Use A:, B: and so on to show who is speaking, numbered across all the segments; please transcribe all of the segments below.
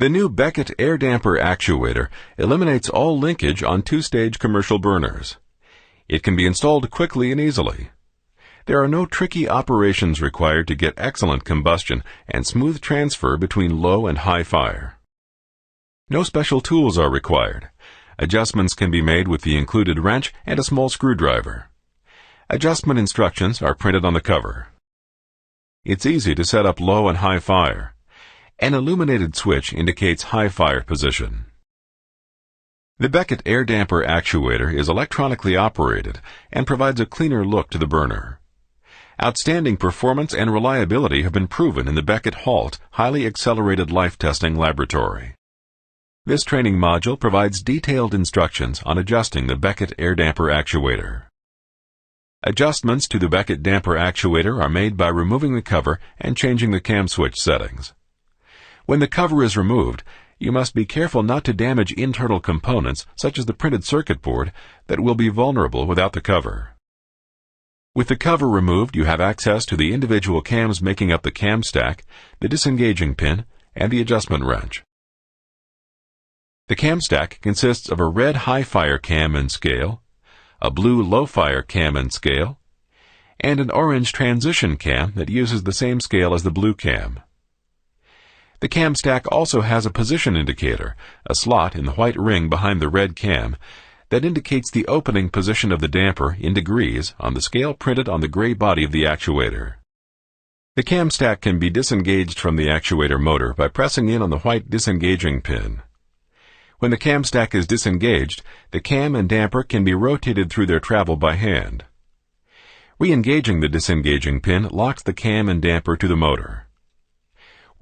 A: The new Beckett air damper actuator eliminates all linkage on two-stage commercial burners. It can be installed quickly and easily. There are no tricky operations required to get excellent combustion and smooth transfer between low and high fire. No special tools are required. Adjustments can be made with the included wrench and a small screwdriver. Adjustment instructions are printed on the cover. It's easy to set up low and high fire. An illuminated switch indicates high fire position. The Beckett air damper actuator is electronically operated and provides a cleaner look to the burner. Outstanding performance and reliability have been proven in the Beckett HALT Highly Accelerated Life Testing Laboratory. This training module provides detailed instructions on adjusting the Beckett air damper actuator. Adjustments to the Beckett damper actuator are made by removing the cover and changing the cam switch settings. When the cover is removed, you must be careful not to damage internal components, such as the printed circuit board, that will be vulnerable without the cover. With the cover removed, you have access to the individual cams making up the cam stack, the disengaging pin, and the adjustment wrench. The cam stack consists of a red high-fire cam and scale, a blue low-fire cam and scale, and an orange transition cam that uses the same scale as the blue cam. The cam stack also has a position indicator, a slot in the white ring behind the red cam, that indicates the opening position of the damper in degrees on the scale printed on the gray body of the actuator. The cam stack can be disengaged from the actuator motor by pressing in on the white disengaging pin. When the cam stack is disengaged, the cam and damper can be rotated through their travel by hand. Re-engaging the disengaging pin locks the cam and damper to the motor.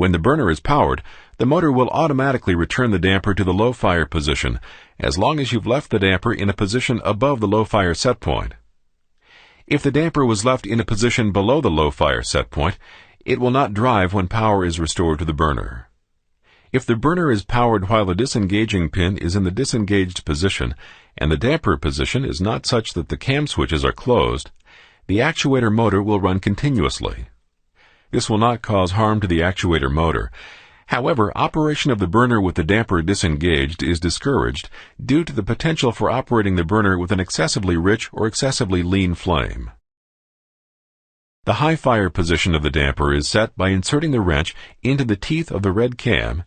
A: When the burner is powered, the motor will automatically return the damper to the low fire position as long as you've left the damper in a position above the low fire set point. If the damper was left in a position below the low fire set point, it will not drive when power is restored to the burner. If the burner is powered while the disengaging pin is in the disengaged position and the damper position is not such that the cam switches are closed, the actuator motor will run continuously. This will not cause harm to the actuator motor. However, operation of the burner with the damper disengaged is discouraged due to the potential for operating the burner with an excessively rich or excessively lean flame. The high fire position of the damper is set by inserting the wrench into the teeth of the red cam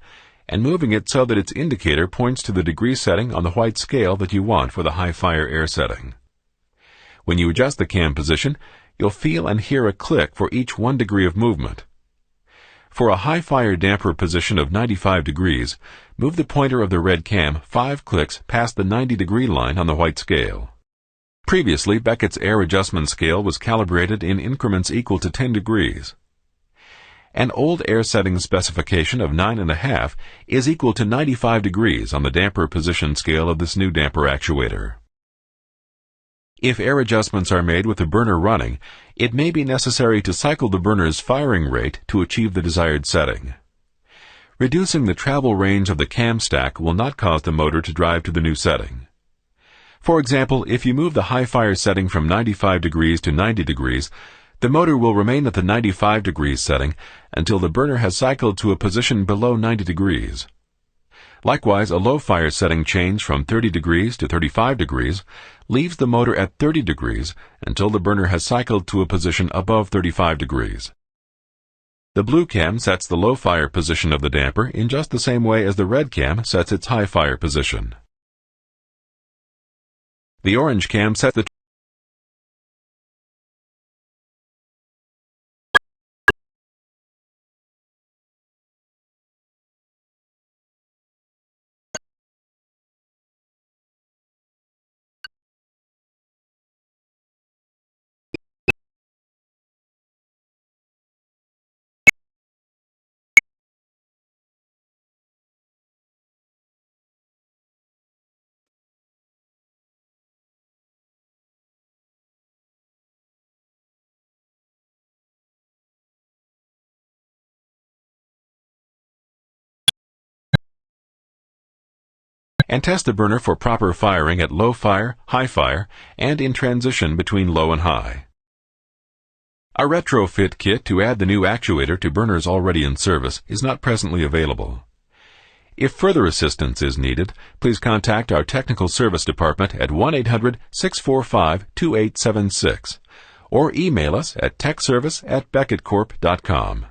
A: and moving it so that its indicator points to the degree setting on the white scale that you want for the high fire air setting. When you adjust the cam position, you'll feel and hear a click for each 1 degree of movement. For a high fire damper position of 95 degrees, move the pointer of the red cam 5 clicks past the 90-degree line on the white scale. Previously, Beckett's air adjustment scale was calibrated in increments equal to 10 degrees. An old air setting specification of 9.5 is equal to 95 degrees on the damper position scale of this new damper actuator. If air adjustments are made with the burner running, it may be necessary to cycle the burner's firing rate to achieve the desired setting. Reducing the travel range of the cam stack will not cause the motor to drive to the new setting. For example, if you move the high fire setting from 95 degrees to 90 degrees, the motor will remain at the 95 degrees setting until the burner has cycled to a position below 90 degrees. Likewise, a low fire setting change from 30 degrees to 35 degrees leaves the motor at 30 degrees until the burner has cycled to a position above 35 degrees. The blue cam sets the low fire position of the damper in just the same way as the red cam sets its high fire position. The orange cam sets the and test the burner for proper firing at low fire, high fire, and in transition between low and high. A retrofit kit to add the new actuator to burners already in service is not presently available. If further assistance is needed, please contact our technical service department at 1-800-645-2876 or email us at techservice@beckettcorp.com.